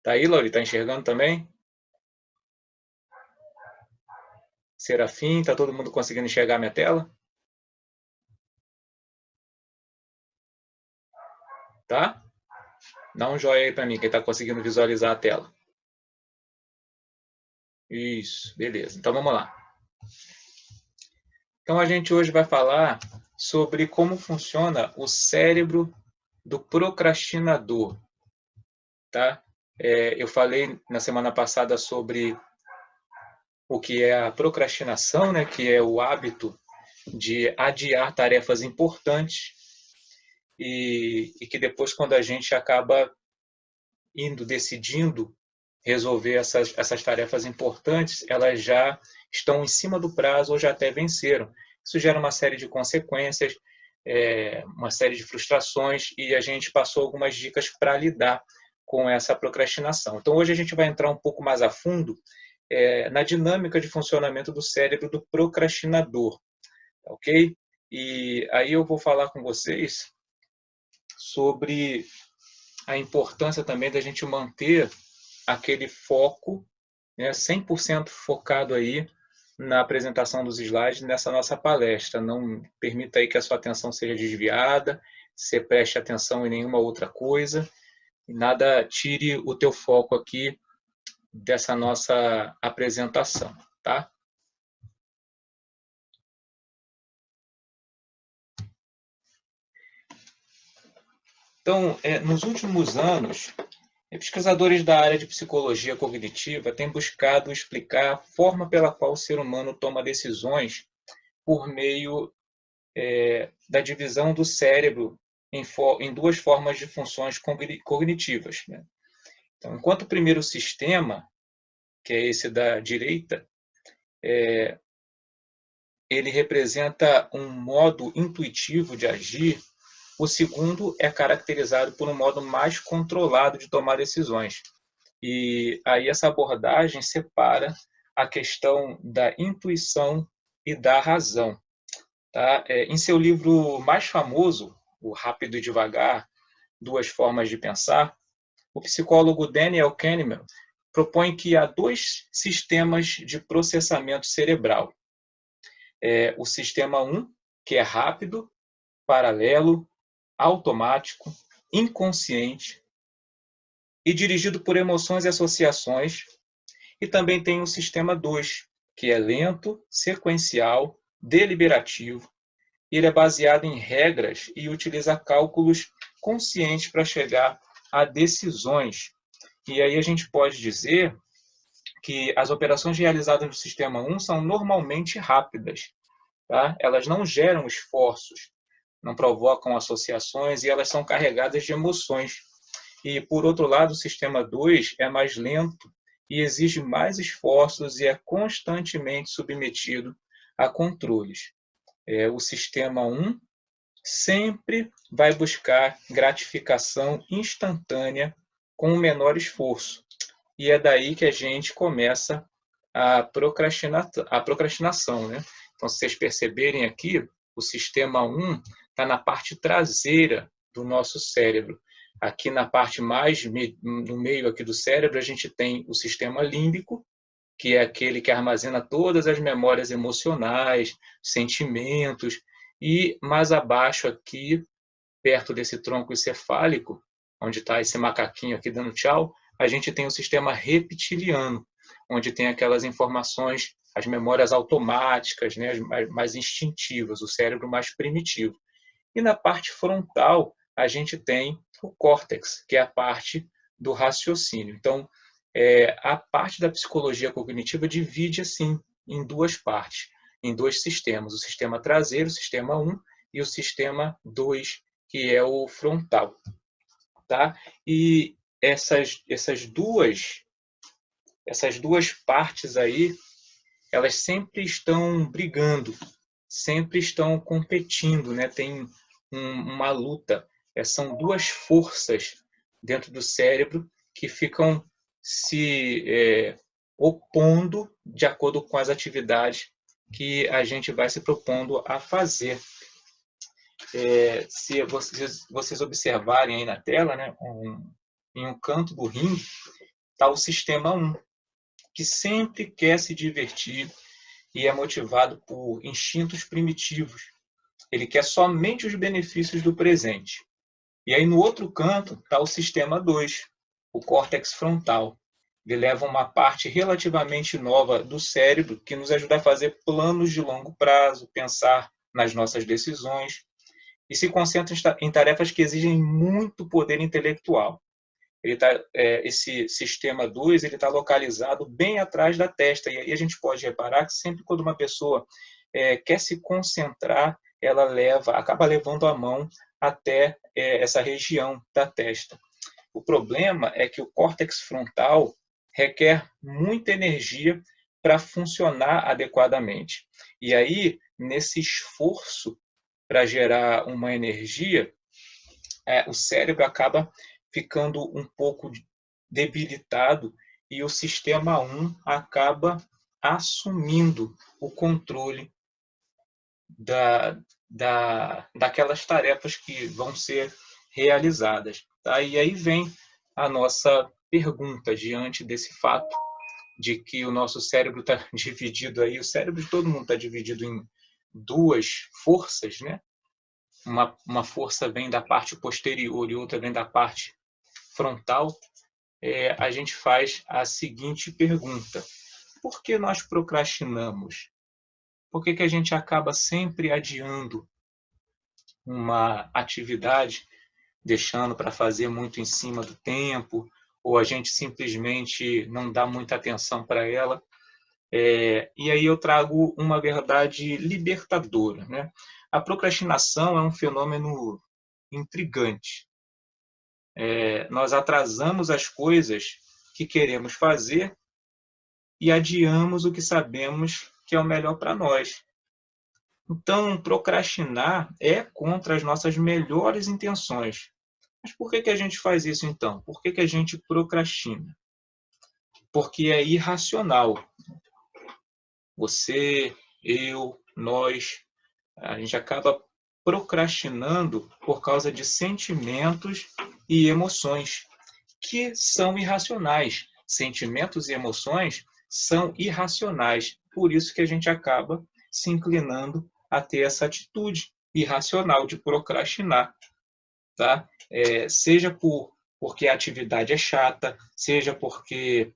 Tá aí, Lauri? Tá enxergando também? Serafim, tá todo mundo conseguindo enxergar minha tela? Tá? Dá um joinha aí para mim, quem tá conseguindo visualizar a tela. Isso, beleza. Então vamos lá. Então a gente hoje vai falar sobre como funciona o cérebro do procrastinador, tá? Eu falei na semana passada sobre o que é a procrastinação, né? Que é o hábito de adiar tarefas importantes e que depois, quando a gente acaba decidindo resolver essas tarefas importantes, elas já estão em cima do prazo ou já até venceram. Isso gera uma série de consequências, uma série de frustrações, e a gente passou algumas dicas para lidar com essa procrastinação. Então, hoje a gente vai entrar um pouco mais a fundo na dinâmica de funcionamento do cérebro do procrastinador, ok? E aí eu vou falar com vocês sobre a importância também da gente manter aquele foco, né, 100% focado aí na apresentação dos slides nessa nossa palestra. Não permita aí que a sua atenção seja desviada, você preste atenção em nenhuma outra coisa, e nada tire o teu foco aqui dessa nossa apresentação, tá? Então, nos últimos anos, pesquisadores da área de psicologia cognitiva têm buscado explicar a forma pela qual o ser humano toma decisões por meio da divisão do cérebro em duas formas de funções cognitivas, né? Então, enquanto o primeiro sistema, que é esse da direita, ele representa um modo intuitivo de agir, o segundo é caracterizado por um modo mais controlado de tomar decisões. E aí essa abordagem separa a questão da intuição e da razão. Tá? Em seu livro mais famoso, O Rápido e Devagar, Duas Formas de Pensar, o psicólogo Daniel Kahneman propõe que há dois sistemas de processamento cerebral. O sistema 1, que é rápido, paralelo, automático, inconsciente e dirigido por emoções e associações. E também tem o sistema 2, que é lento, sequencial, deliberativo. Ele é baseado em regras e utiliza cálculos conscientes para chegar a decisões. E aí a gente pode dizer que as operações realizadas no sistema 1 são normalmente rápidas, tá? Elas não geram esforços, não provocam associações e elas são carregadas de emoções. E, por outro lado, o sistema 2 é mais lento e exige mais esforços e é constantemente submetido a controles. O sistema 1 sempre vai buscar gratificação instantânea com o menor esforço. E é daí que a gente começa a procrastinação, né? Então, se vocês perceberem aqui, o sistema 1 está na parte traseira do nosso cérebro. Aqui na parte mais no meio aqui do cérebro, a gente tem o sistema límbico, que é aquele que armazena todas as memórias emocionais, sentimentos, e mais abaixo aqui, perto desse tronco encefálico, onde está esse macaquinho aqui dando tchau, a gente tem o sistema reptiliano, onde tem aquelas informações, as memórias automáticas, né, as mais instintivas, o cérebro mais primitivo. E na parte frontal, a gente tem o córtex, que é a parte do raciocínio. Então, a parte da psicologia cognitiva divide assim em duas partes, em dois sistemas, o sistema traseiro, o sistema 1, e o sistema 2, que é o frontal. Tá? E essas duas partes aí, elas sempre estão brigando, sempre estão competindo, né? Tem uma luta. São duas forças dentro do cérebro que ficam se opondo de acordo com as atividades que a gente vai se propondo a fazer. Se vocês observarem aí na tela, né, em um canto do ringue, está o sistema 1, que sempre quer se divertir e é motivado por instintos primitivos. Ele quer somente os benefícios do presente. E aí, no outro canto, está o sistema 2, o córtex frontal. Ele leva uma parte relativamente nova do cérebro que nos ajuda a fazer planos de longo prazo, pensar nas nossas decisões e se concentra em tarefas que exigem muito poder intelectual. Esse sistema 2 está localizado bem atrás da testa. E aí a gente pode reparar que sempre quando uma pessoa quer se concentrar, ela acaba levando a mão até essa região da testa. O problema é que o córtex frontal requer muita energia para funcionar adequadamente. E aí, nesse esforço para gerar uma energia, o cérebro acaba ficando um pouco debilitado e o sistema 1 acaba assumindo o controle daquelas tarefas que vão ser realizadas. Tá? E aí vem a nossa pergunta diante desse fato de que o nosso cérebro está dividido aí, o cérebro de todo mundo está dividido em duas forças, né? Uma força vem da parte posterior e outra vem da parte frontal. A gente faz a seguinte pergunta: por que nós procrastinamos? Por que a gente acaba sempre adiando uma atividade, deixando para fazer muito em cima do tempo, ou a gente simplesmente não dá muita atenção para ela? E aí eu trago uma verdade libertadora, né? A procrastinação é um fenômeno intrigante. Nós atrasamos as coisas que queremos fazer e adiamos o que sabemos que é o melhor para nós. Então, procrastinar é contra as nossas melhores intenções. Mas por que a gente faz isso, então? Por que a gente procrastina? Porque é irracional. Você, eu, nós, a gente acaba procrastinando por causa de sentimentos e emoções que são irracionais. Sentimentos e emoções são irracionais. Por isso que a gente acaba se inclinando a ter essa atitude irracional de procrastinar. Tá? Seja porque a atividade é chata, seja porque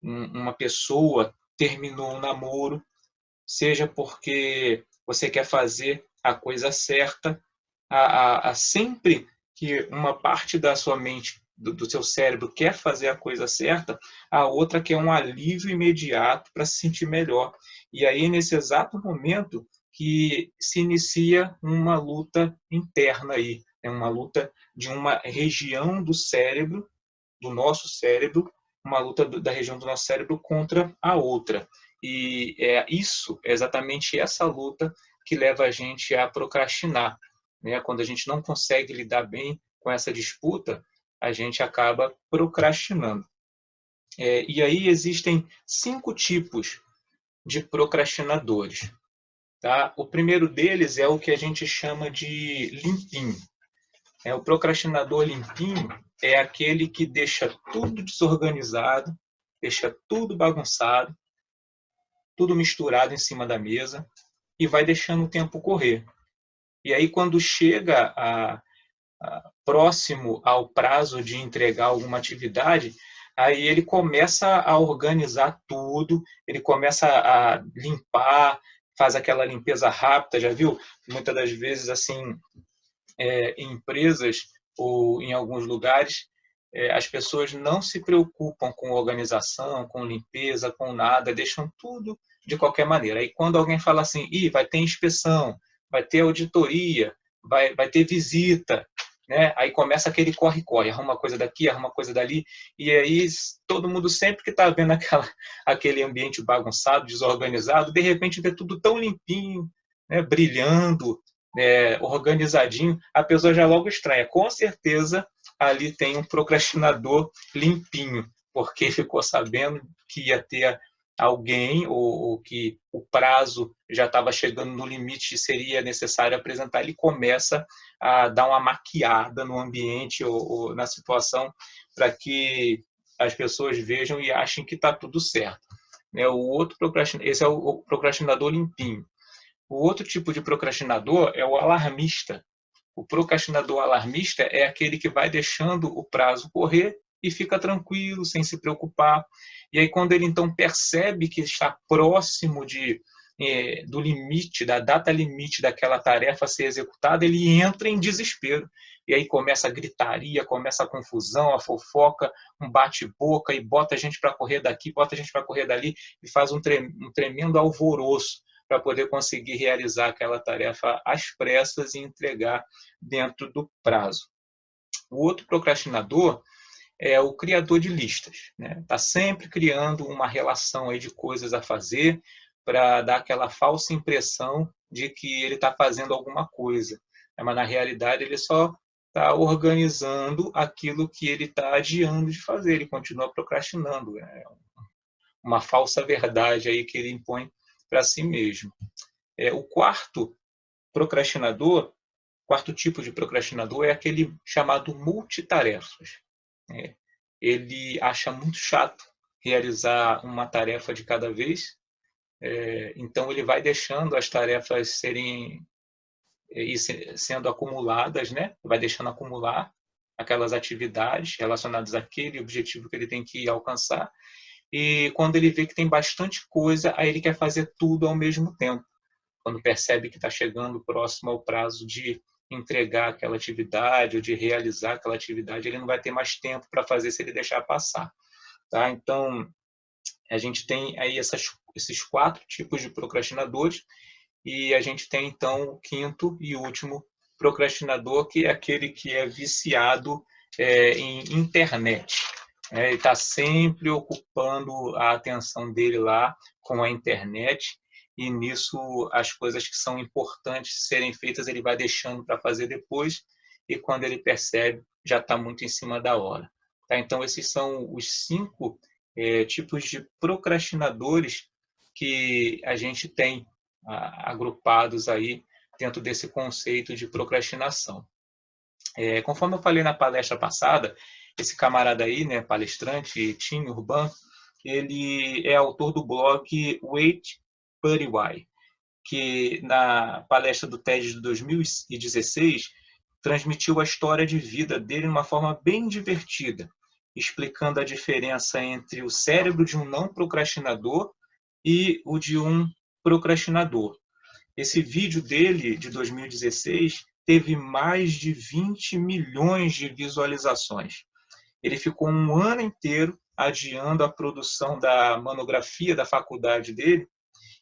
uma pessoa terminou um namoro, seja porque você quer fazer a coisa certa. Sempre que uma parte da sua mente, do seu cérebro, quer fazer a coisa certa, a outra quer um alívio imediato para se sentir melhor. E aí, nesse exato momento, que se inicia uma luta interna aí, uma luta de uma região do cérebro, do nosso cérebro, uma luta da região do nosso cérebro contra a outra. E é exatamente essa luta que leva a gente a procrastinar. Né? Quando a gente não consegue lidar bem com essa disputa, a gente acaba procrastinando. E aí existem 5 tipos de procrastinadores. Tá? O primeiro deles é o que a gente chama de limpinho. O procrastinador limpinho é aquele que deixa tudo desorganizado, deixa tudo bagunçado, tudo misturado em cima da mesa e vai deixando o tempo correr. E aí, quando chega próximo ao prazo de entregar alguma atividade, aí ele começa a organizar tudo, ele começa a limpar, faz aquela limpeza rápida, já viu? Muitas das vezes, assim, em empresas ou em alguns lugares, as pessoas não se preocupam com organização, com limpeza, com nada, deixam tudo de qualquer maneira. Aí quando alguém fala assim, vai ter inspeção, vai ter auditoria, vai ter visita, né? Aí começa aquele corre-corre, arruma coisa daqui, arruma coisa dali, e aí todo mundo sempre que está vendo aquele ambiente bagunçado, desorganizado, de repente vê tudo tão limpinho, né? Brilhando, organizadinho, a pessoa já logo estranha. Com certeza ali tem um procrastinador limpinho, porque ficou sabendo que ia ter alguém ou que o prazo já estava chegando no limite e seria necessário apresentar, ele começa a dar uma maquiada no ambiente ou na situação para que as pessoas vejam e achem que está tudo certo. Esse é o procrastinador limpinho. O outro tipo de procrastinador é o alarmista. O procrastinador alarmista é aquele que vai deixando o prazo correr e fica tranquilo, sem se preocupar. E aí, quando ele então percebe que está próximo do limite, da data limite daquela tarefa a ser executada, ele entra em desespero. E aí começa a gritaria, começa a confusão, a fofoca, um bate-boca, e bota a gente para correr daqui, bota a gente para correr dali, e faz um tremendo alvoroço para poder conseguir realizar aquela tarefa às pressas e entregar dentro do prazo. O outro procrastinador é o criador de listas, né? Está sempre criando uma relação aí de coisas a fazer para dar aquela falsa impressão de que ele está fazendo alguma coisa, mas na realidade ele só está organizando aquilo que ele está adiando de fazer, ele continua procrastinando. É uma falsa verdade aí que ele impõe para si mesmo. O quarto procrastinador, quarto tipo de procrastinador é aquele chamado multitarefas. Ele acha muito chato realizar uma tarefa de cada vez, então ele vai deixando as tarefas sendo acumuladas, né? Vai deixando acumular aquelas atividades relacionadas àquele objetivo que ele tem que alcançar, e quando ele vê que tem bastante coisa, aí ele quer fazer tudo ao mesmo tempo. Quando percebe que está chegando próximo ao prazo de entregar aquela atividade ou de realizar aquela atividade, ele não vai ter mais tempo para fazer se ele deixar passar. Tá? Então, a gente tem aí esses 4 tipos de procrastinadores, e a gente tem, então, o quinto e último procrastinador, que é aquele que é viciado em internet. Ele está sempre ocupando a atenção dele lá com a internet, e nisso as coisas que são importantes serem feitas ele vai deixando para fazer depois, e quando ele percebe já está muito em cima da hora. Tá? Então esses são os 5 tipos de procrastinadores que a gente tem agrupados aí dentro desse conceito de procrastinação. Conforme eu falei na palestra passada, esse camarada aí, né, palestrante, Tim Urban, ele é autor do blog Wait But Why, que na palestra do TED de 2016 transmitiu a história de vida dele de uma forma bem divertida, explicando a diferença entre o cérebro de um não procrastinador e o de um procrastinador. Esse vídeo dele, de 2016, teve mais de 20 milhões de visualizações. Ele ficou um ano inteiro adiando a produção da monografia da faculdade dele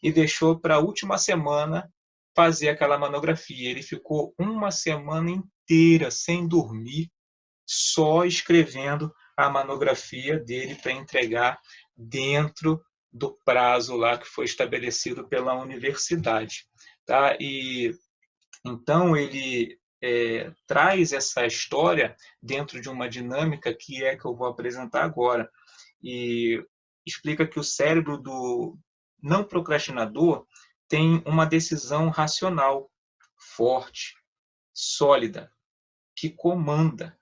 e deixou para a última semana fazer aquela monografia. Ele ficou uma semana inteira sem dormir, só escrevendo a monografia dele para entregar dentro do prazo lá que foi estabelecido pela universidade. Tá? E então ele traz essa história dentro de uma dinâmica que eu vou apresentar agora, e explica que o cérebro do não procrastinador tem uma decisão racional, forte, sólida, que comanda,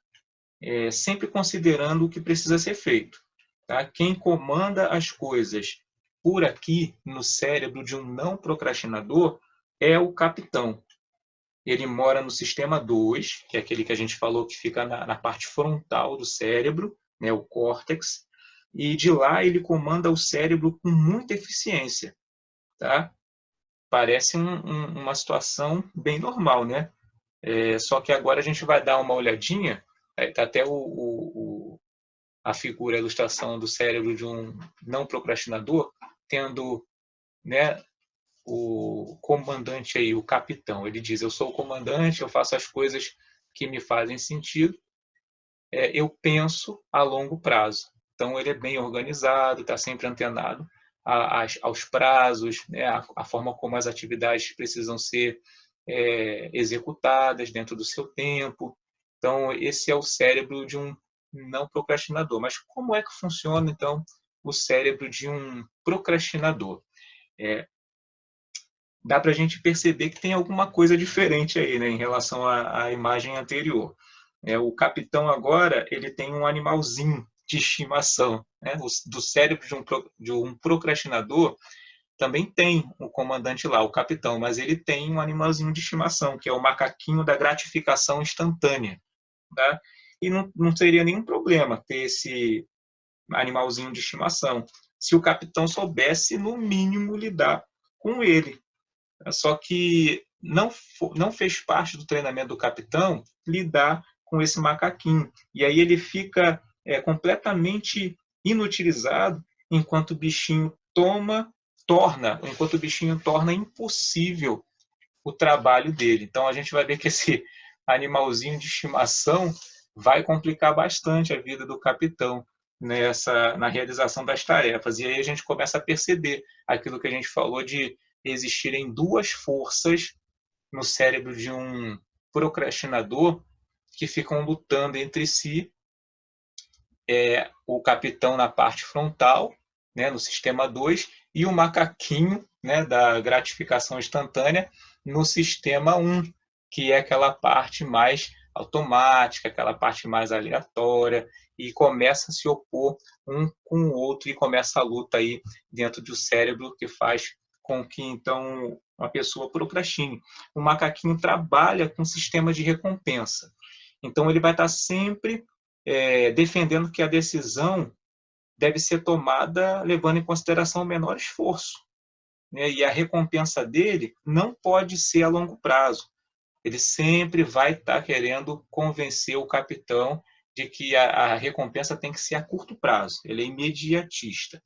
sempre considerando o que precisa ser feito. Tá? Quem comanda as coisas por aqui no cérebro de um não procrastinador é o capitão. Ele mora no sistema 2, que é aquele que a gente falou que fica na parte frontal do cérebro, né, o córtex, e de lá ele comanda o cérebro com muita eficiência. Tá? Parece uma situação bem normal, né? Só que agora a gente vai dar uma olhadinha, está até a figura, a ilustração do cérebro de um não procrastinador, tendo, né, o comandante aí, o capitão. Ele diz: eu sou o comandante, eu faço as coisas que me fazem sentido, eu penso a longo prazo. Então ele é bem organizado, está sempre antenado aos prazos, né, a forma como as atividades precisam ser executadas dentro do seu tempo. Então esse é o cérebro de um não procrastinador. Mas como é que funciona então o cérebro de um procrastinador? Dá para a gente perceber que tem alguma coisa diferente aí, né, em relação à imagem anterior. O capitão agora ele tem um animalzinho de estimação, né? Do cérebro de um procrastinador também tem o comandante lá, o capitão, mas ele tem um animalzinho de estimação, que é o macaquinho da gratificação instantânea. Tá? E não seria nenhum problema ter esse animalzinho de estimação, se o capitão soubesse, no mínimo, lidar com ele. Só que não fez parte do treinamento do capitão lidar com esse macaquinho. E aí ele fica completamente inutilizado enquanto o bichinho torna impossível o trabalho dele. Então a gente vai ver que esse animalzinho de estimação vai complicar bastante a vida do capitão na realização das tarefas. E aí a gente começa a perceber aquilo que a gente falou de existirem duas forças no cérebro de um procrastinador que ficam lutando entre si, o capitão na parte frontal, né, no sistema 2, e o macaquinho, né, da gratificação instantânea no sistema 1, que é aquela parte mais automática, aquela parte mais aleatória, e começa a se opor um com o outro, e começa a luta aí dentro do cérebro que faz com que, então, uma pessoa procrastine. O macaquinho trabalha com sistema de recompensa. Então, ele vai estar sempre defendendo que a decisão deve ser tomada levando em consideração o menor esforço, né? E a recompensa dele não pode ser a longo prazo. Ele sempre vai estar querendo convencer o capitão de que a recompensa tem que ser a curto prazo. Ele é imediatista.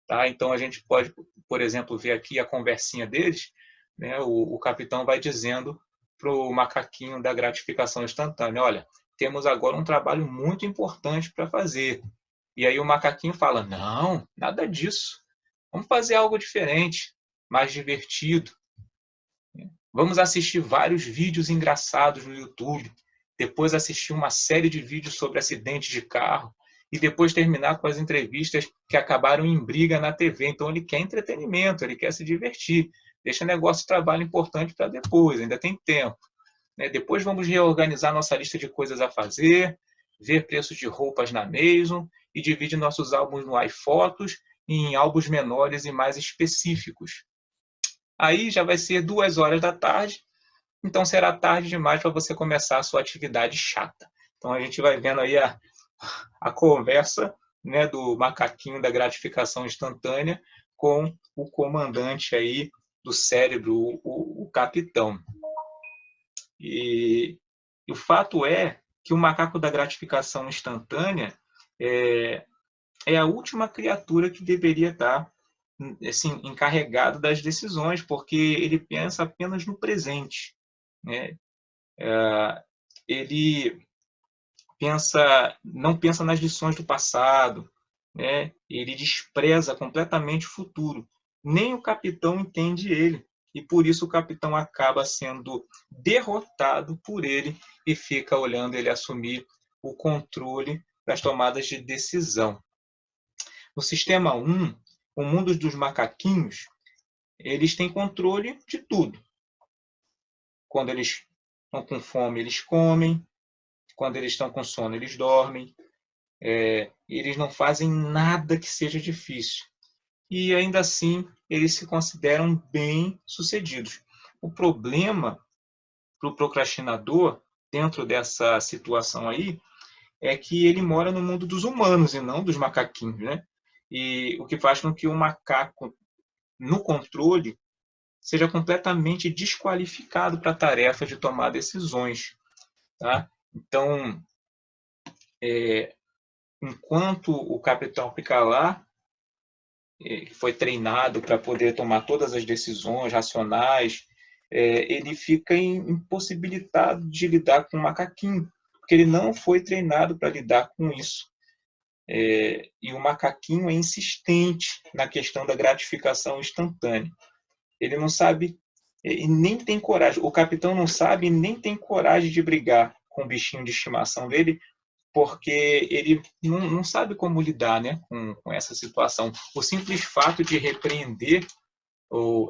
Tá? Então, a gente pode, por exemplo, ver aqui a conversinha deles, né? O capitão vai dizendo para o macaquinho da gratificação instantânea, olha, temos agora um trabalho muito importante para fazer. E aí o macaquinho fala, não, nada disso. Vamos fazer algo diferente, mais divertido. Vamos assistir vários vídeos engraçados no YouTube, depois assistir uma série de vídeos sobre acidentes de carro e depois terminar com as entrevistas que acabaram em briga na TV. Então ele quer entretenimento, ele quer se divertir. Deixa negócio de trabalho importante para depois, ainda tem tempo. Depois vamos reorganizar nossa lista de coisas a fazer, ver preços de roupas na Amazon e dividir nossos álbuns no iPhotos em álbuns menores e mais específicos. Aí já vai ser 2 horas da tarde, então será tarde demais para você começar a sua atividade chata. Então a gente vai vendo aí a conversa, né, do macaquinho da gratificação instantânea com o comandante aí do cérebro, o capitão. E o fato é que o macaco da gratificação instantânea é a última criatura que deveria estar assim, encarregado das decisões, porque ele pensa apenas no presente, né? Ele não pensa nas lições do passado, né? Ele despreza completamente o futuro. Nem o capitão entende ele, e por isso o capitão acaba sendo derrotado por ele e fica olhando ele assumir o controle das tomadas de decisão. No sistema 1, o mundo dos macaquinhos, eles têm controle de tudo. Quando eles estão com fome, eles comem. Quando eles estão com sono, eles dormem. Eles não fazem nada que seja difícil. E ainda assim, eles se consideram bem-sucedidos. O problema para o procrastinador, dentro dessa situação aí, é que ele mora no mundo dos humanos e não dos macaquinhos, né? E o que faz com que o macaco, no controle, seja completamente desqualificado para a tarefa de tomar decisões. Tá? Então, enquanto o capitão Picalat foi treinado para poder tomar todas as decisões racionais, ele fica impossibilitado de lidar com o macaquinho, porque ele não foi treinado para lidar com isso. E o macaquinho é insistente na questão da gratificação instantânea. Ele não sabe e nem tem coragem. O capitão não sabe e nem tem coragem de brigar com o bichinho de estimação dele, porque ele não sabe como lidar, né, com essa situação. O simples fato de repreender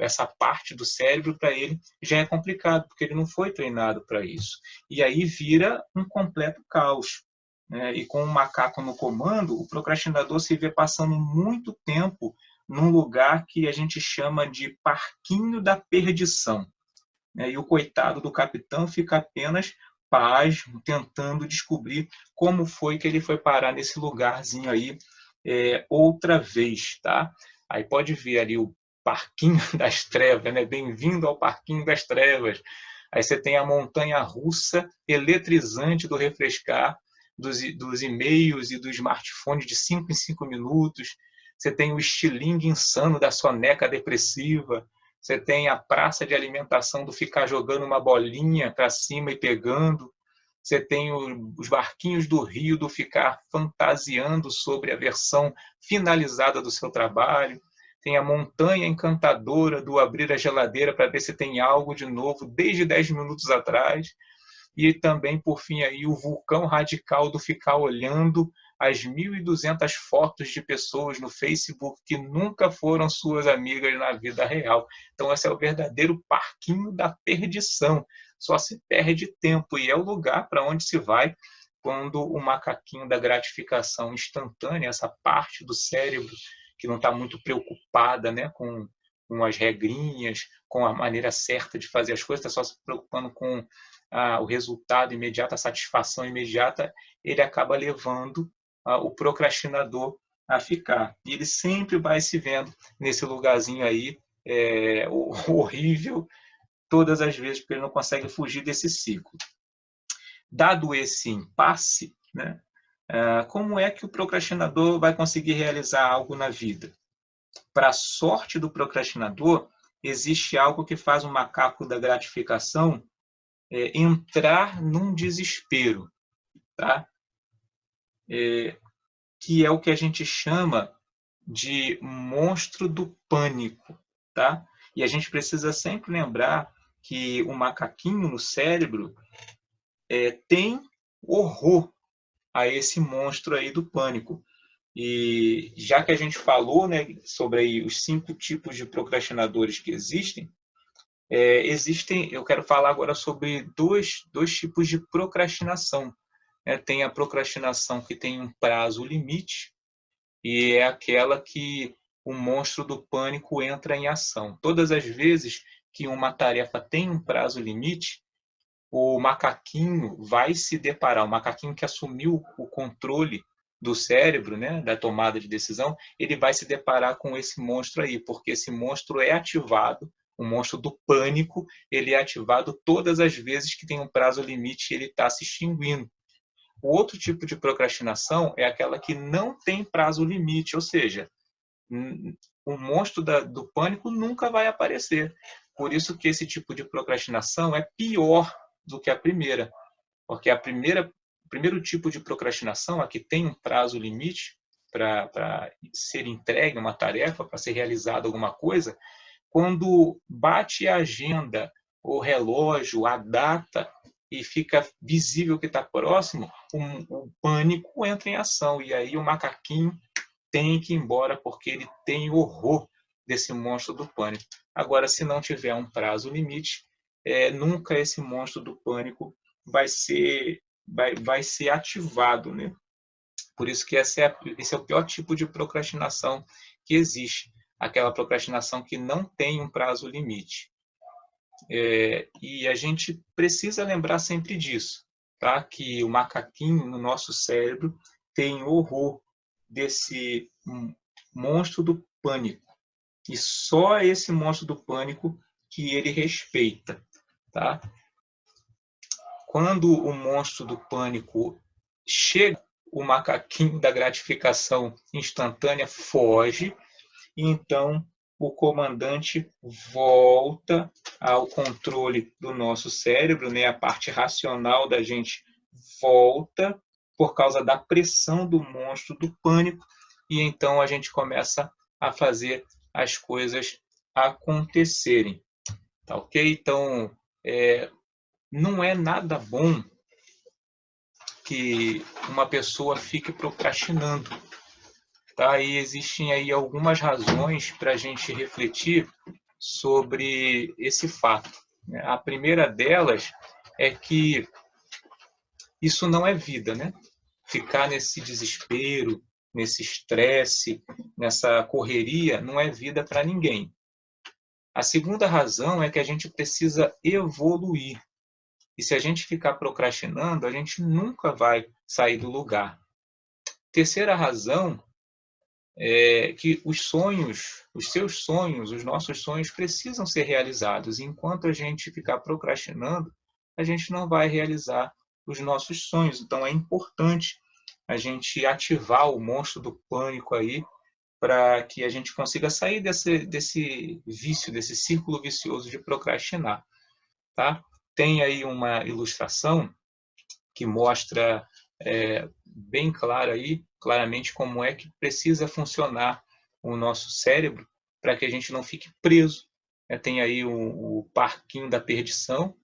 essa parte do cérebro para ele já é complicado, porque ele não foi treinado para isso. E aí vira um completo caos. né, e com o macaco no comando, o procrastinador se vê passando muito tempo num lugar que a gente chama de parquinho da perdição, né, e o coitado do capitão fica apenas pasmo, tentando descobrir como foi que ele foi parar nesse lugarzinho aí outra vez, tá? Aí pode ver ali o Parquinho das Trevas, né? Bem-vindo ao Parquinho das Trevas. Aí você tem a montanha russa eletrizante do refrescar, dos e-mails e do smartphone de 5 em 5 minutos. Você tem o estilingue insano da soneca depressiva. Você tem a praça de alimentação do ficar jogando uma bolinha para cima e pegando. Você tem os barquinhos do Rio do ficar fantasiando sobre a versão finalizada do seu trabalho. Tem a montanha encantadora do abrir a geladeira para ver se tem algo de novo desde 10 minutos atrás. E também, por fim, aí, o vulcão radical do ficar olhando as 1.200 fotos de pessoas no Facebook que nunca foram suas amigas na vida real. Então, esse é o verdadeiro parquinho da perdição. Só se perde tempo e é o lugar para onde se vai quando o macaquinho da gratificação instantânea, essa parte do cérebro que não está muito preocupada, né, com as regrinhas, com a maneira certa de fazer as coisas, está só se preocupando com o resultado imediato, a satisfação imediata, ele acaba levando o procrastinador a ficar. E ele sempre vai se vendo nesse lugarzinho aí horrível, todas as vezes, porque ele não consegue fugir desse ciclo. Dado esse impasse, né, como é que o procrastinador vai conseguir realizar algo na vida? Para a sorte do procrastinador, existe algo que faz o macaco da gratificação entrar num desespero, tá? Que é o que a gente chama de monstro do pânico, tá? E a gente precisa sempre lembrar que o macaquinho no cérebro tem horror a esse monstro aí do pânico. E já que a gente falou, né, sobre aí os 5 tipos de procrastinadores que existem, eu quero falar agora sobre dois tipos de procrastinação. Tem a procrastinação que tem um prazo limite e é aquela que o monstro do pânico entra em ação. Todas as vezes que uma tarefa tem um prazo limite, o macaquinho vai se deparar, o macaquinho que assumiu o controle do cérebro, né, da tomada de decisão, ele vai se deparar com esse monstro aí, porque esse monstro é ativado, o monstro do pânico, ele é ativado todas as vezes que tem um prazo limite e ele está se extinguindo. O outro tipo de procrastinação é aquela que não tem prazo limite, ou seja, o monstro do pânico nunca vai aparecer. Por isso que esse tipo de procrastinação é pior do que a primeira, porque o primeiro tipo de procrastinação, a que tem um prazo limite para ser entregue uma tarefa, para ser realizada alguma coisa, quando bate a agenda, o relógio, a data, e fica visível que está próximo, o pânico entra em ação. E aí o macaquinho tem que ir embora, porque ele tem horror desse monstro do pânico. Agora, se não tiver um prazo limite, nunca esse monstro do pânico vai ser ativado, né? Por isso que esse é o pior tipo de procrastinação que existe, aquela procrastinação que não tem um prazo limite. E a gente precisa lembrar sempre disso, tá? Que o macaquinho no nosso cérebro tem horror desse monstro do pânico. E só esse monstro do pânico que ele respeita, tá? Quando o monstro do pânico chega, o macaquinho da gratificação instantânea foge, e então o comandante volta ao controle do nosso cérebro, né? A parte racional da gente volta por causa da pressão do monstro do pânico, e então a gente começa a fazer as coisas acontecerem. Tá ok? Então, não é nada bom que uma pessoa fique procrastinando. Tá? E existem aí algumas razões para a gente refletir sobre esse fato. A primeira delas é que isso não é vida, né? ficar nesse desespero, nesse estresse, nessa correria, não é vida para ninguém. A segunda razão é que a gente precisa evoluir. E se a gente ficar procrastinando, a gente nunca vai sair do lugar. Terceira razão é que os sonhos, os seus sonhos, os nossos sonhos precisam ser realizados. E enquanto a gente ficar procrastinando, a gente não vai realizar os nossos sonhos. Então é importante a gente ativar o monstro do pânico aí para que a gente consiga sair desse vício, desse círculo vicioso de procrastinar, tá? Tem aí uma ilustração que mostra bem claro aí, claramente como é que precisa funcionar o nosso cérebro para que a gente não fique preso. Tem aí o parquinho da perdição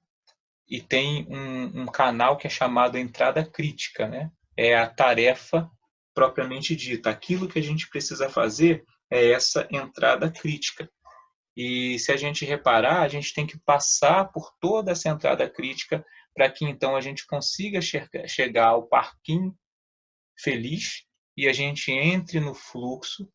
e tem um canal que é chamado entrada crítica, né? É a tarefa propriamente dita. Aquilo que a gente precisa fazer é essa entrada crítica. E se a gente reparar, a gente tem que passar por toda essa entrada crítica para que então a gente consiga chegar ao parquinho feliz e a gente entre no fluxo.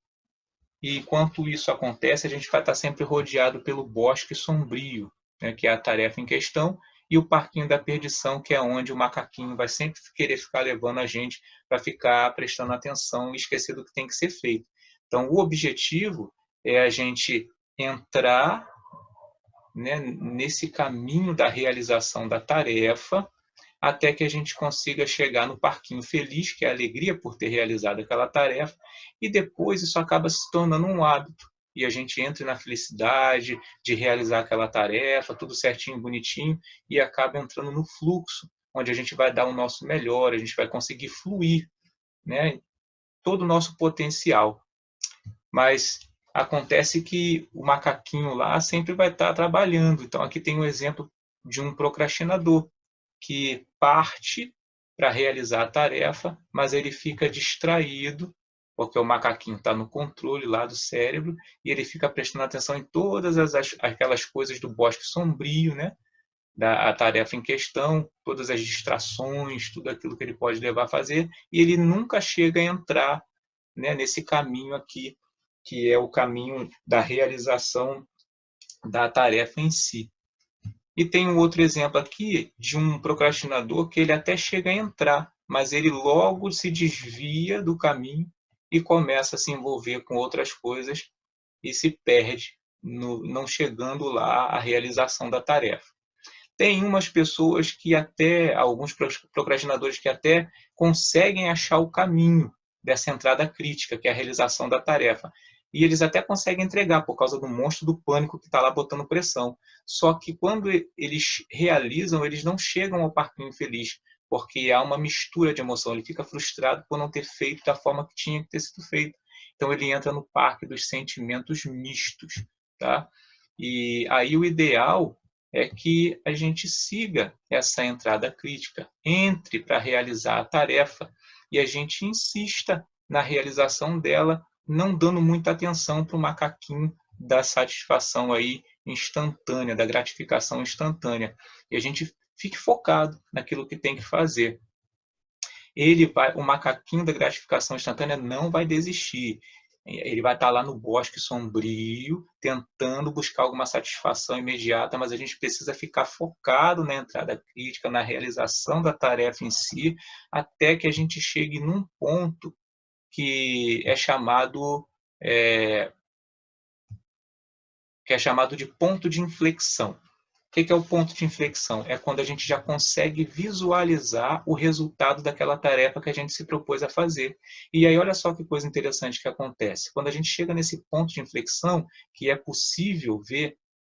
E enquanto isso acontece, a gente vai estar sempre rodeado pelo bosque sombrio, né, que é a tarefa em questão, e o parquinho da perdição, que é onde o macaquinho vai sempre querer ficar levando a gente para ficar prestando atenção e esquecer do que tem que ser feito. Então, o objetivo é a gente entrar, né, nesse caminho da realização da tarefa, até que a gente consiga chegar no parquinho feliz, que é a alegria por ter realizado aquela tarefa, e depois isso acaba se tornando um hábito. E a gente entra na felicidade de realizar aquela tarefa, tudo certinho, bonitinho, e acaba entrando no fluxo, onde a gente vai dar o nosso melhor, a gente vai conseguir fluir, né, todo o nosso potencial. Mas acontece que o macaquinho lá sempre vai estar trabalhando. Então, aqui tem um exemplo de um procrastinador que parte para realizar a tarefa, mas ele fica distraído, porque o macaquinho está no controle lá do cérebro, e ele fica prestando atenção em todas aquelas coisas do bosque sombrio, né? Da tarefa em questão, todas as distrações, tudo aquilo que ele pode levar a fazer, e ele nunca chega a entrar, né, nesse caminho aqui, que é o caminho da realização da tarefa em si. E tem um outro exemplo aqui de um procrastinador que ele até chega a entrar, mas ele logo se desvia do caminho e começa a se envolver com outras coisas e se perde, não chegando lá à realização da tarefa. Tem umas pessoas que até, alguns procrastinadores que até conseguem achar o caminho dessa entrada crítica, que é a realização da tarefa. E eles até conseguem entregar por causa do monstro do pânico que está lá botando pressão. Só que quando eles realizam, eles não chegam ao parquinho feliz, porque há uma mistura de emoção. Ele fica frustrado por não ter feito da forma que tinha que ter sido feito. Então ele entra no parque dos sentimentos mistos, tá? E aí o ideal é que a gente siga essa entrada crítica, entre para realizar a tarefa e a gente insista na realização dela, não dando muita atenção para o macaquinho da satisfação aí instantânea, da gratificação instantânea. E a gente fique focado naquilo que tem que fazer. O macaquinho da gratificação instantânea não vai desistir. Ele vai estar lá no bosque sombrio, tentando buscar alguma satisfação imediata, mas a gente precisa ficar focado na entrada crítica, na realização da tarefa em si, até que a gente chegue num ponto que é chamado é, de ponto de inflexão. O que é o ponto de inflexão? É quando a gente já consegue visualizar o resultado daquela tarefa que a gente se propôs a fazer. E aí, olha só que coisa interessante que acontece. Quando a gente chega nesse ponto de inflexão, que é possível ver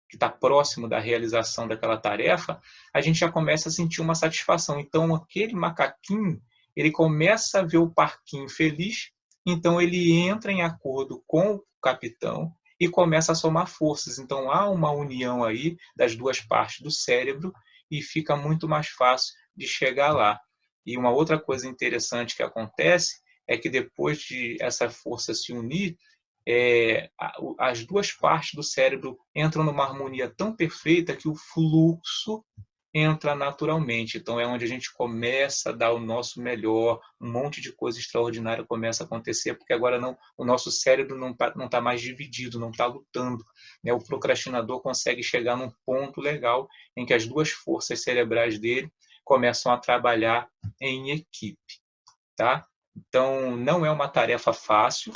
que está próximo da realização daquela tarefa, a gente já começa a sentir uma satisfação. Então, aquele macaquinho, ele começa a ver o parquinho feliz, então ele entra em acordo com o capitão e começa a somar forças. Então há uma união aí das duas partes do cérebro e fica muito mais fácil de chegar lá. E uma outra coisa interessante que acontece é que depois de essa força se unir, as duas partes do cérebro entram numa harmonia tão perfeita que o fluxo entra naturalmente. Então, é onde a gente começa a dar o nosso melhor, um monte de coisa extraordinária começa a acontecer, porque agora não, o nosso cérebro não tá mais dividido, não está lutando, né? O procrastinador consegue chegar num ponto legal em que as duas forças cerebrais dele começam a trabalhar em equipe, tá? Então, não é uma tarefa fácil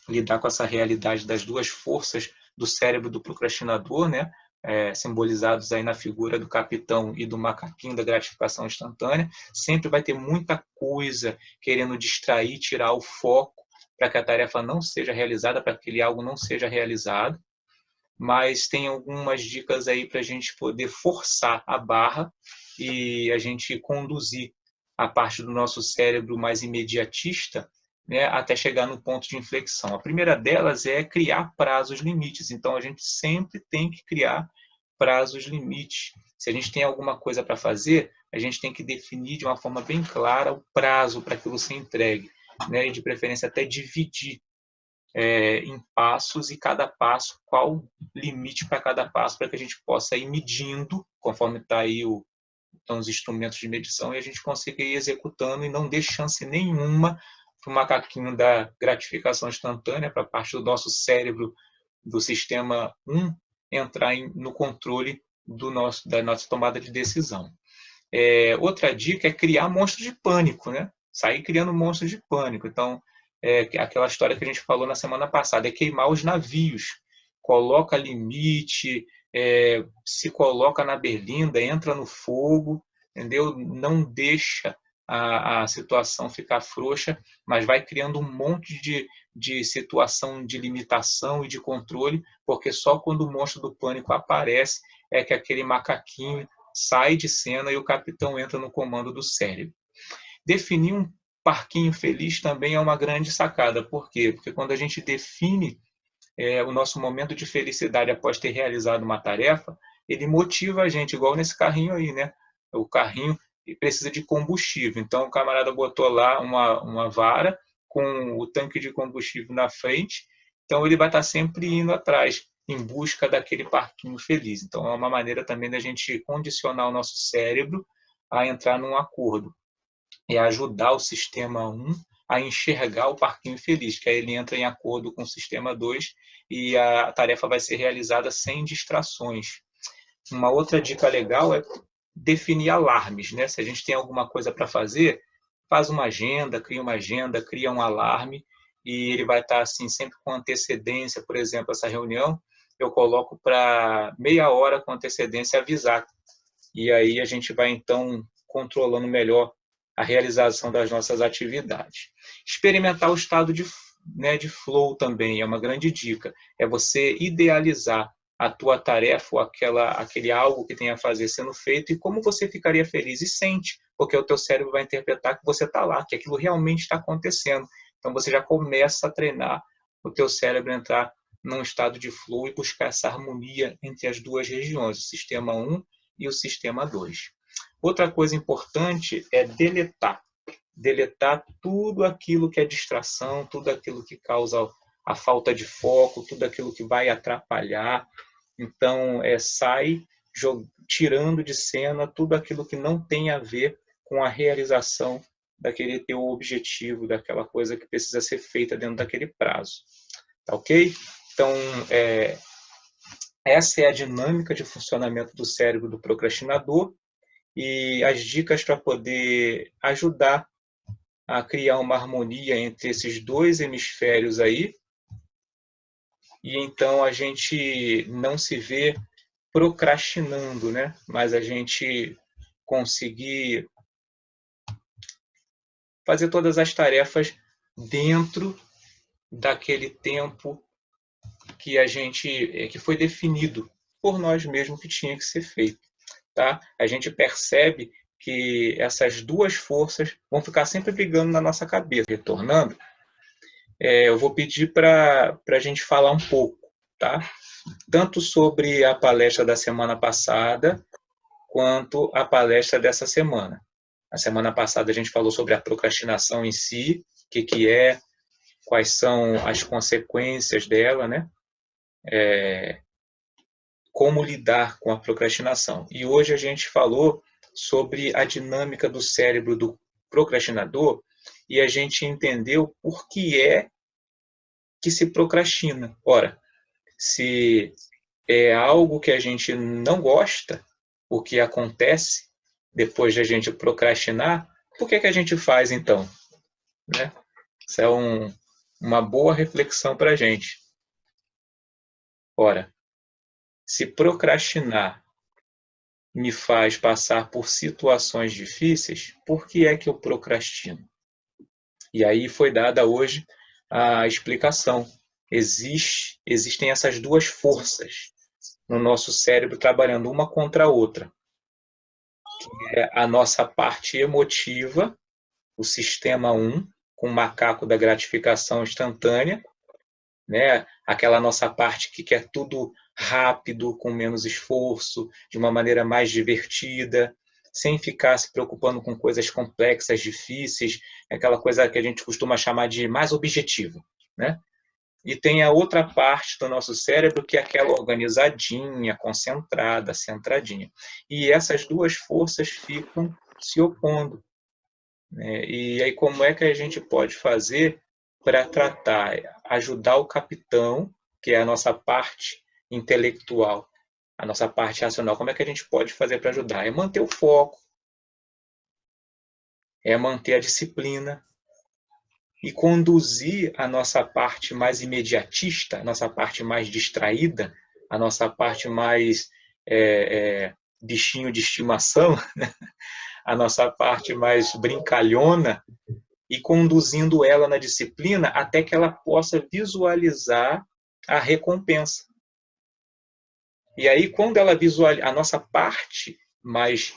lidar com essa realidade das duas forças do cérebro do procrastinador, né? Simbolizados aí na figura do capitão e do macaquinho da gratificação instantânea. Sempre vai ter muita coisa querendo distrair, tirar o foco para que a tarefa não seja realizada, para que aquele algo não seja realizado. Mas tem algumas dicas aí para a gente poder forçar a barra e a gente conduzir a parte do nosso cérebro mais imediatista, né, até chegar no ponto de inflexão. A primeira delas é criar prazos limites. Então, a gente sempre tem que criar prazos limites. Se a gente tem alguma coisa para fazer, a gente tem que definir de uma forma bem clara o prazo para aquilo ser entregue, né, e de preferência até dividir em passos, e cada passo, qual limite para cada passo, para que a gente possa ir medindo, conforme está aí estão os instrumentos de medição, e a gente consiga ir executando e não dê chance nenhuma para o macaquinho da gratificação instantânea, para a parte do nosso cérebro, do sistema 1, entrar no controle da nossa tomada de decisão. Outra dica é criar monstros de pânico, né? Sair criando monstros de pânico. Então, aquela história que a gente falou na semana passada, é queimar os navios. Coloca limite, se coloca na berlinda, entra no fogo, entendeu? Não deixa a situação ficar frouxa, mas vai criando um monte de situação de limitação e de controle, porque só quando o monstro do pânico aparece é que aquele macaquinho sai de cena e o capitão entra no comando do cérebro. Definir um parquinho feliz também é uma grande sacada. Por quê? Porque quando a gente define o nosso momento de felicidade após ter realizado uma tarefa, ele motiva a gente, igual nesse carrinho aí, né? O carrinho precisa de combustível. Então, o camarada botou lá uma vara com o tanque de combustível na frente, então ele vai estar sempre indo atrás, em busca daquele parquinho feliz. Então, é uma maneira também da gente condicionar o nosso cérebro a entrar num acordo e ajudar o sistema 1 a enxergar o parquinho feliz, que aí ele entra em acordo com o sistema 2 e a tarefa vai ser realizada sem distrações. Uma outra dica legal é definir alarmes, né? Se a gente tem alguma coisa para fazer, faz uma agenda, cria um alarme, e ele vai estar assim sempre com antecedência. Por exemplo, essa reunião eu coloco para meia hora com antecedência avisar, e aí a gente vai então controlando melhor a realização das nossas atividades. Experimentar o estado de flow também é uma grande dica. É você idealizar a tua tarefa ou aquele algo que tem a fazer sendo feito e como você ficaria feliz, e sente, porque o teu cérebro vai interpretar que você está lá, que aquilo realmente está acontecendo. Então você já começa a treinar o teu cérebro a entrar num estado de flow e buscar essa harmonia entre as duas regiões, o sistema 1 e o sistema 2. Outra coisa importante é deletar. Deletar tudo aquilo que é distração, tudo aquilo que causa a falta de foco, tudo aquilo que vai atrapalhar. Então, sai tirando de cena tudo aquilo que não tem a ver com a realização daquele teu objetivo, daquela coisa que precisa ser feita dentro daquele prazo. Tá ok? Então, essa é a dinâmica de funcionamento do cérebro do procrastinador e as dicas para poder ajudar a criar uma harmonia entre esses dois hemisférios aí, e então a gente não se vê procrastinando, né? Mas a gente conseguir fazer todas as tarefas dentro daquele tempo que foi definido por nós mesmos que tinha que ser feito, tá? A gente percebe que essas duas forças vão ficar sempre brigando na nossa cabeça. Retornando, eu vou pedir para a gente falar um pouco, tá? Tanto sobre a palestra da semana passada, quanto a palestra dessa semana. A semana passada a gente falou sobre a procrastinação em si, o que é, quais são as consequências dela, né? como lidar com a procrastinação. E hoje a gente falou sobre a dinâmica do cérebro do procrastinador e a gente entendeu por que é que se procrastina. Ora, se é algo que a gente não gosta, o que acontece depois de a gente procrastinar, por que a gente faz então? Né? Isso é uma boa reflexão para a gente. Ora, se procrastinar me faz passar por situações difíceis, por que é que eu procrastino? E aí foi dada hoje a explicação. Existem essas duas forças no nosso cérebro trabalhando uma contra a outra. É a nossa parte emotiva, o sistema 1, com o macaco da gratificação instantânea, né? Aquela nossa parte que quer tudo rápido, com menos esforço, de uma maneira mais divertida, sem ficar se preocupando com coisas complexas, difíceis, aquela coisa que a gente costuma chamar de mais objetivo, né? E tem a outra parte do nosso cérebro que é aquela organizadinha, concentrada, centradinha. E essas duas forças ficam se opondo, né? E aí como é que a gente pode fazer para tratar, ajudar o capitão, que é a nossa parte intelectual, a nossa parte racional, como é que a gente pode fazer para ajudar? É manter o foco, é manter a disciplina e conduzir a nossa parte mais imediatista, a nossa parte mais distraída, a nossa parte mais bichinho de estimação, a nossa parte mais brincalhona, e conduzindo ela na disciplina até que ela possa visualizar a recompensa. E aí, quando ela visualiza, a nossa parte mais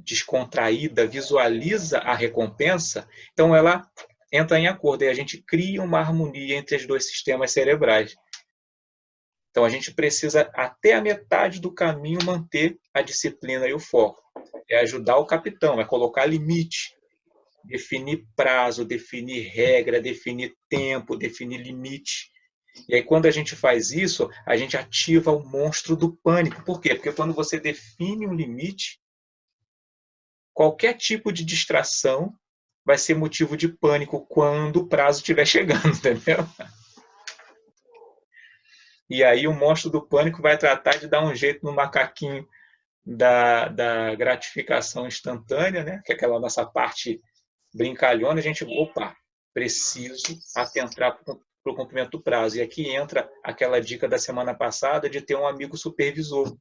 descontraída visualiza a recompensa, então ela entra em acordo e a gente cria uma harmonia entre os dois sistemas cerebrais. Então a gente precisa, até a metade do caminho, manter a disciplina e o foco. É ajudar o capitão, é colocar limite, definir prazo, definir regra, definir tempo, definir limite. E aí, quando a gente faz isso, a gente ativa o monstro do pânico. Por quê? Porque quando você define um limite, qualquer tipo de distração vai ser motivo de pânico quando o prazo estiver chegando, entendeu? E aí o monstro do pânico vai tratar de dar um jeito no macaquinho da gratificação instantânea, né? Que é aquela nossa parte brincalhona, a gente, opa, preciso atentar para o cumprimento do prazo. E aqui entra aquela dica da semana passada de ter um amigo supervisor.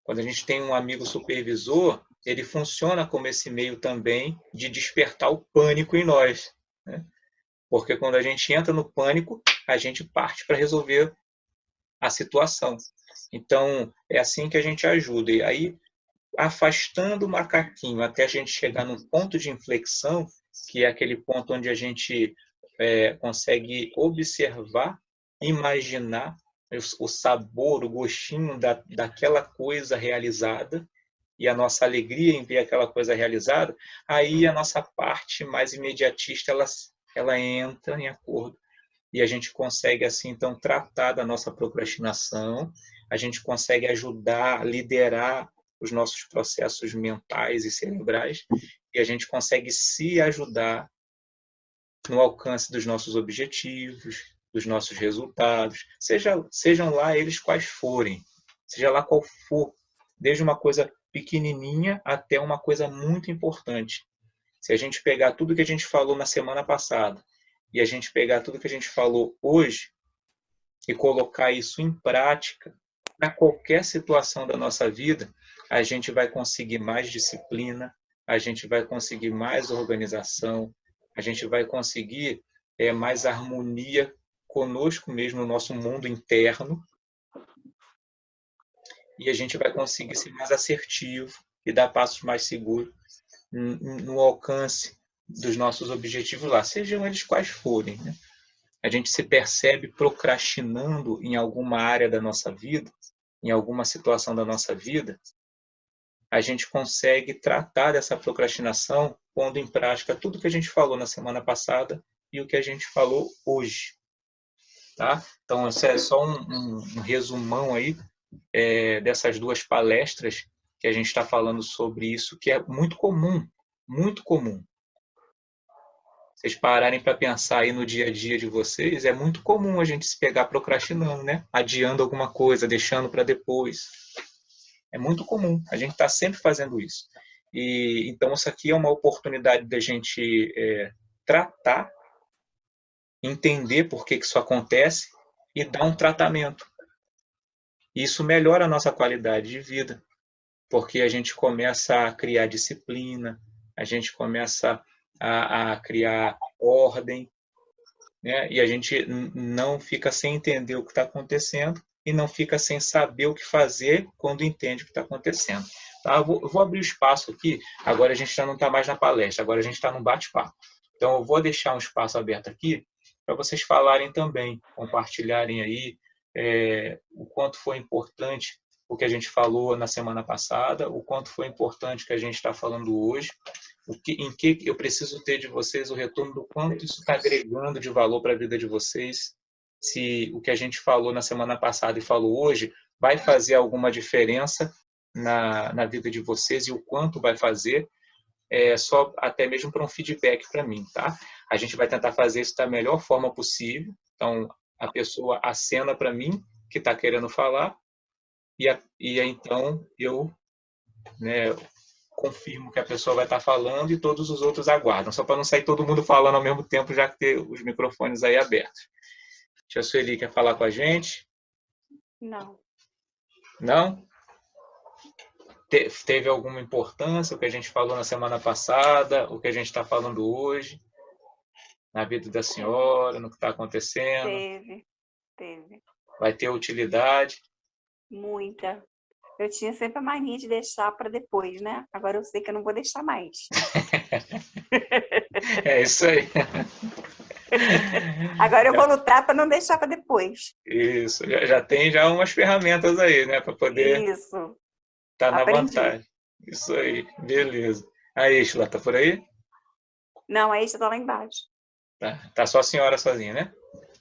Quando a gente tem um amigo supervisor, ele funciona como esse meio também de despertar o pânico em nós, né? Porque quando a gente entra no pânico, a gente parte para resolver a situação. Então, é assim que a gente ajuda. E aí, afastando o macaquinho até a gente chegar num ponto de inflexão, que é aquele ponto onde a gente consegue observar, imaginar o sabor, o gostinho daquela coisa realizada e a nossa alegria em ver aquela coisa realizada, aí a nossa parte mais imediatista ela entra em acordo e a gente consegue assim então tratar da nossa procrastinação, a gente consegue ajudar, liderar os nossos processos mentais e cerebrais e a gente consegue se ajudar no alcance dos nossos objetivos, dos nossos resultados, sejam lá eles quais forem, seja lá qual for, desde uma coisa pequenininha até uma coisa muito importante. Se a gente pegar tudo que a gente falou na semana passada e a gente pegar tudo que a gente falou hoje e colocar isso em prática para qualquer situação da nossa vida, a gente vai conseguir mais disciplina, a gente vai conseguir mais organização, a gente vai conseguir mais harmonia conosco mesmo no nosso mundo interno e a gente vai conseguir ser mais assertivo e dar passos mais seguros no alcance dos nossos objetivos lá, sejam eles quais forem, né? A gente se percebe procrastinando em alguma área da nossa vida, em alguma situação da nossa vida, a gente consegue tratar dessa procrastinação pondo em prática tudo que a gente falou na semana passada e o que a gente falou hoje. tá? Então, isso é só um resumão aí dessas duas palestras que a gente está falando sobre isso, que é muito comum, muito comum. Vocês pararem para pensar aí no dia a dia de vocês, é muito comum a gente se pegar procrastinando, né? Adiando alguma coisa, deixando para depois. É muito comum, a gente está sempre fazendo isso. E então isso aqui é uma oportunidade da gente tratar, entender por que isso acontece e dar um tratamento. Isso melhora a nossa qualidade de vida, porque a gente começa a criar disciplina, a gente começa a criar ordem, né? E a gente não fica sem entender o que está acontecendo e não fica sem saber o que fazer quando entende o que está acontecendo. Tá? Eu vou abrir o espaço aqui, agora a gente já não está mais na palestra, agora a gente está no bate-papo. Então eu vou deixar um espaço aberto aqui para vocês falarem também, compartilharem aí o quanto foi importante o que a gente falou na semana passada, o quanto foi importante o que a gente está falando hoje, em que eu preciso ter de vocês o retorno do quanto isso está agregando de valor para a vida de vocês, se o que a gente falou na semana passada e falou hoje vai fazer alguma diferença na vida de vocês e o quanto vai fazer, só até mesmo para um feedback para mim, tá? A gente vai tentar fazer isso da melhor forma possível, então a pessoa acena para mim que está querendo falar e então eu, né, confirmo que a pessoa vai estar falando e todos os outros aguardam, só para não sair todo mundo falando ao mesmo tempo, já que tem os microfones aí abertos. Tia Sueli, quer falar com a gente? Não. Não? Teve alguma importância o que a gente falou na semana passada, o que a gente está falando hoje, na vida da senhora, no que está acontecendo? Teve. Vai ter utilidade? Muita. Eu tinha sempre a mania de deixar para depois, né? Agora eu sei que eu não vou deixar mais. É isso aí. Agora eu vou lutar para não deixar para depois. Isso, já tem já umas ferramentas aí, né, para poder Isso. estar na Aprendi. vantagem. Isso aí, beleza. Aí, Isla, tá por aí? Não, aí já tá lá embaixo. Tá só a senhora sozinha, né?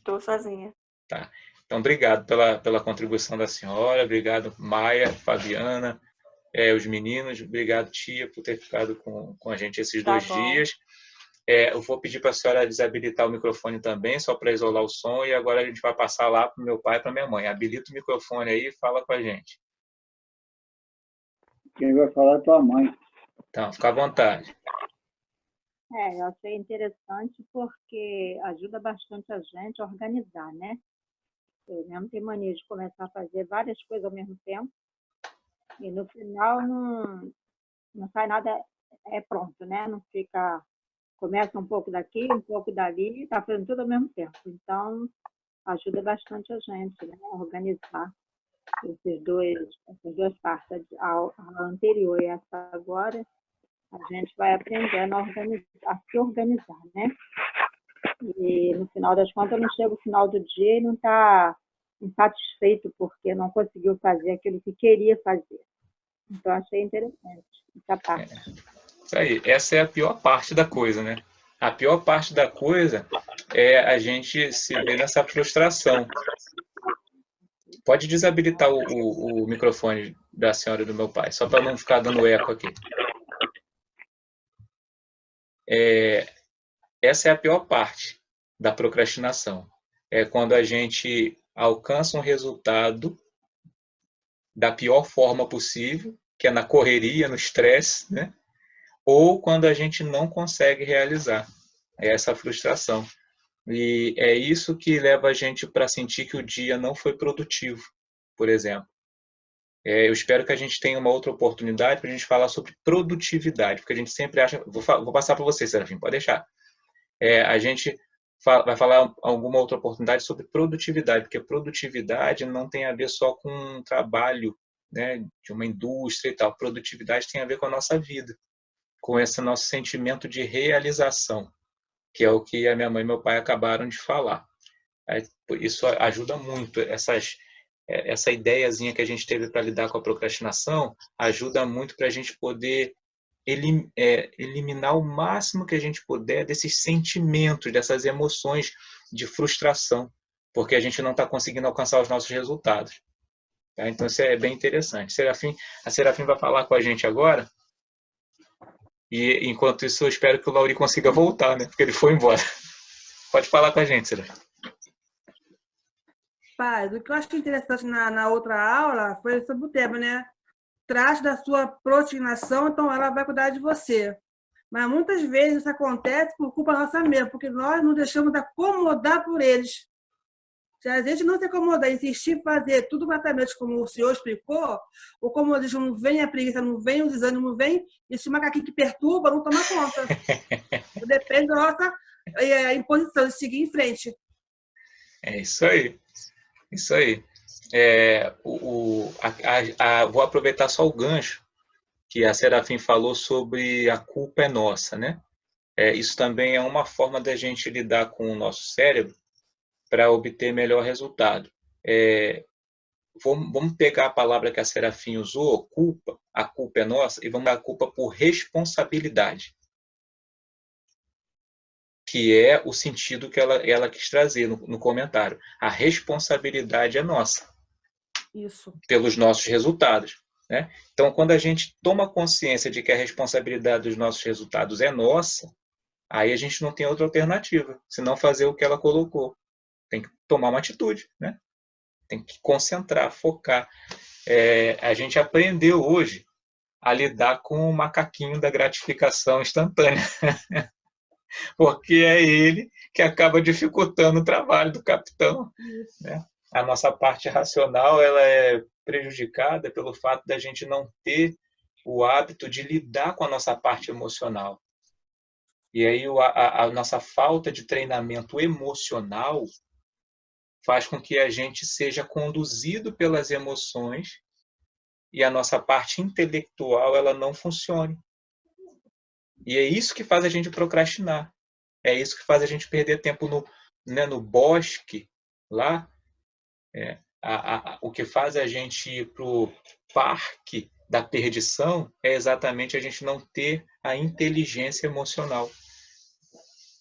Tô sozinha. Tá. Então, obrigado pela contribuição da senhora, obrigado, Maia, Fabiana, os meninos, obrigado, tia, por ter ficado com a gente esses Tá 2 bom. dias. Eu vou pedir para a senhora desabilitar o microfone também, só para isolar o som, e agora a gente vai passar lá para o meu pai e para minha mãe. Habilita o microfone aí e fala com a gente. Quem vai falar é tua mãe. Então, fica à vontade. Eu achei interessante porque ajuda bastante a gente a organizar, né? Eu mesmo tenho mania de começar a fazer várias coisas ao mesmo tempo e no final não sai nada pronto, né? Não fica, começa um pouco daqui, um pouco dali, está fazendo tudo ao mesmo tempo. Então, ajuda bastante a gente, né? A organizar essas duas partes, a anterior e essa agora, a gente vai aprendendo a se organizar, né? E no final das contas, não chega o final do dia e não está insatisfeito porque não conseguiu fazer aquilo que queria fazer. Então, achei interessante essa parte. Isso aí, essa é a pior parte da coisa, né? A pior parte da coisa é a gente se ver nessa frustração. Pode desabilitar o microfone da senhora e do meu pai, só para não ficar dando eco aqui. Essa é a pior parte da procrastinação. É quando a gente alcança um resultado da pior forma possível, que é na correria, no estresse, né? Ou quando a gente não consegue realizar. É essa frustração. E é isso que leva a gente para sentir que o dia não foi produtivo, por exemplo. Eu espero que a gente tenha uma outra oportunidade para a gente falar sobre produtividade, porque a gente sempre acha. Vou passar para você, Serafim, pode deixar. A gente vai falar alguma outra oportunidade sobre produtividade, porque produtividade não tem a ver só com um trabalho, né, de uma indústria e tal. Produtividade tem a ver com a nossa vida, com esse nosso sentimento de realização, que é o que a minha mãe e meu pai acabaram de falar. Isso ajuda muito, essa ideiazinha que a gente teve para lidar com a procrastinação, ajuda muito para a gente poder eliminar o máximo que a gente puder desses sentimentos, dessas emoções de frustração. porque a gente não está conseguindo alcançar os nossos resultados. Tá? Então, isso é bem interessante. A Serafim vai falar com a gente agora, e enquanto isso eu espero que o Lauri consiga voltar, né? Porque ele foi embora. Pode falar com a gente, Serafim. Paz, o que eu acho interessante na outra aula foi sobre o tema, né? Trate da sua procrastinação, então ela vai cuidar de você. Mas muitas vezes isso acontece por culpa nossa mesmo, porque nós nos deixamos acomodar por eles. Se a gente não se acomodar, insistir em fazer tudo exatamente como o senhor explicou, o comodismo não vem, a preguiça não vem, o desânimo não vem, esse macaquinho que perturba não toma conta. Depende da nossa imposição de seguir em frente. É isso aí. Isso aí. Vou aproveitar só o gancho que a Serafim falou sobre a culpa é nossa, né? Isso também é uma forma da gente lidar com o nosso cérebro para obter melhor resultado. Vamos pegar a palavra que a Serafim usou, culpa, a culpa é nossa, e vamos dar a culpa por responsabilidade, que é o sentido que ela quis trazer no comentário. A responsabilidade é nossa. Isso. Pelos nossos resultados. Né? Então, quando a gente toma consciência de que a responsabilidade dos nossos resultados é nossa, aí a gente não tem outra alternativa, senão fazer o que ela colocou. Tem que tomar uma atitude, né? Tem que concentrar, focar. A gente aprendeu hoje a lidar com o macaquinho da gratificação instantânea, porque é ele que acaba dificultando o trabalho do capitão. Né? A nossa parte racional ela é prejudicada pelo fato da gente não ter o hábito de lidar com a nossa parte emocional. E aí a nossa falta de treinamento emocional faz com que a gente seja conduzido pelas emoções e a nossa parte intelectual ela não funcione. E é isso que faz a gente procrastinar. É isso que faz a gente perder tempo no bosque, lá. O que faz a gente ir para o parque da perdição é exatamente a gente não ter a inteligência emocional,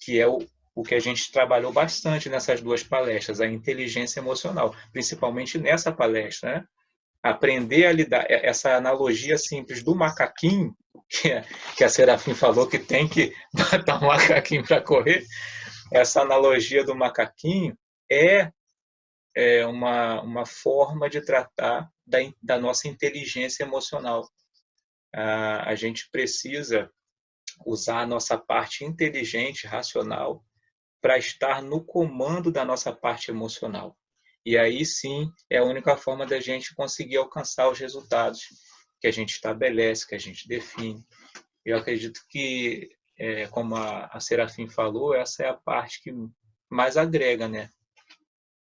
que é o que a gente trabalhou bastante nessas duas palestras, a inteligência emocional, principalmente nessa palestra, né? Aprender a lidar, essa analogia simples do macaquinho, que a Serafim falou que tem que botar um macaquinho para correr, essa analogia do macaquinho é uma forma de tratar da nossa inteligência emocional. A gente precisa usar a nossa parte inteligente, racional, para estar no comando da nossa parte emocional. E aí sim é a única forma da gente conseguir alcançar os resultados que a gente estabelece, que a gente define. Eu acredito que, como a Serafim falou, essa é a parte que mais agrega, né?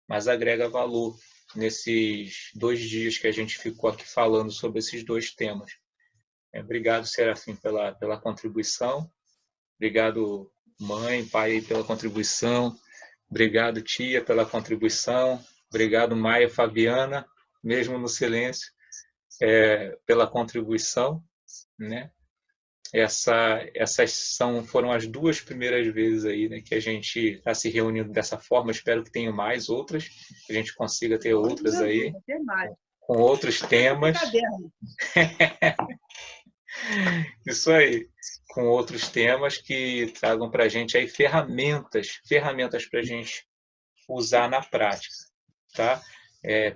Mais agrega valor nesses 2 dias que a gente ficou aqui falando sobre esses 2 temas. Obrigado, Serafim, pela contribuição. Obrigado, mãe, pai, pela contribuição. Obrigado, tia, pela contribuição. Obrigado, Maia, Fabiana, mesmo no silêncio, pela contribuição. Né? Essas foram as 2 primeiras vezes aí, né, que a gente está se reunindo dessa forma. Espero que tenha mais outras, que a gente consiga ter outras aí, com outros temas. Isso aí, com outros temas que tragam para a gente aí ferramentas para a gente usar na prática. Tá?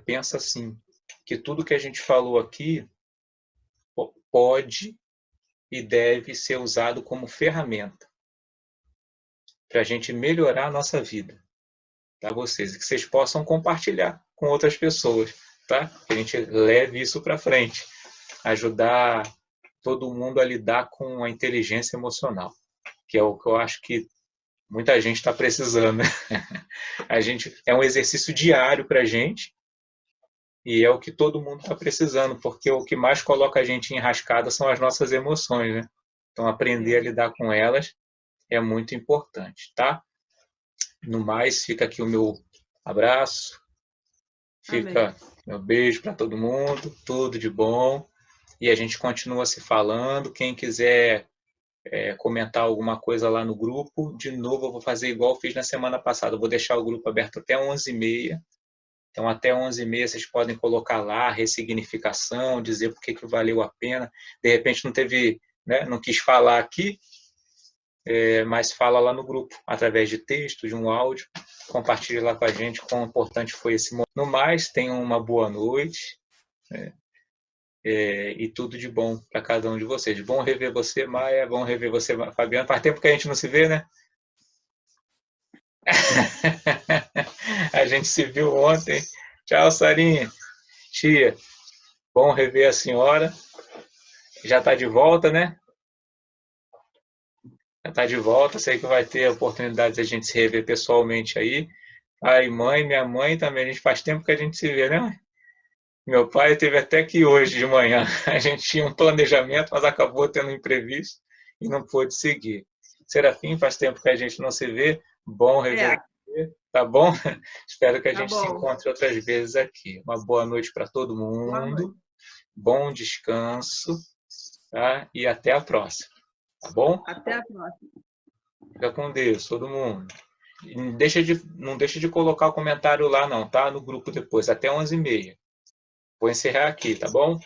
Pensa assim, que tudo que a gente falou aqui pode e deve ser usado como ferramenta para a gente melhorar a nossa vida, tá? Que vocês possam compartilhar com outras pessoas, tá? Que a gente leve isso para frente, ajudar todo mundo a lidar com a inteligência emocional, que é o que eu acho que muita gente está precisando. É um exercício diário para a gente e é o que todo mundo está precisando, porque o que mais coloca a gente em enrascada são as nossas emoções, né? Então, aprender a lidar com elas é muito importante, tá? No mais, fica aqui o meu abraço, fica meu beijo para todo mundo, tudo de bom, e a gente continua se falando. Quem quiser comentar alguma coisa lá no grupo. De novo, eu vou fazer igual eu fiz na semana passada. Eu vou deixar o grupo aberto até 11h30. Então, até 11h30 vocês podem colocar lá ressignificação, dizer por que valeu a pena. De repente não teve, né, não quis falar aqui, mas fala lá no grupo, através de texto, de um áudio. Compartilhe lá com a gente quão importante foi esse momento. No mais, tenham uma boa noite, né? E tudo de bom para cada um de vocês. Bom rever você, Maia. Bom rever você, Fabiano. Faz tempo que a gente não se vê, né? A gente se viu ontem. Tchau, Sarinha. Tia, bom rever a senhora. Já está de volta, né? Já está de volta. Sei que vai ter a oportunidade de a gente se rever pessoalmente aí. Ai, mãe, minha mãe também. A gente faz tempo que a gente se vê, né, mãe? Meu pai teve até que hoje de manhã. A gente tinha um planejamento, mas acabou tendo um imprevisto e não pôde seguir. Serafim, faz tempo que a gente não se vê. Bom rever você, tá bom? Espero que a gente se encontre outras vezes aqui. Uma boa noite para todo mundo. Bom descanso, tá? E até a próxima, tá bom? Até a próxima. Fica com Deus, todo mundo. E não deixa de colocar o comentário lá não, tá? No grupo depois, até 11h30. Vou encerrar aqui, tá bom?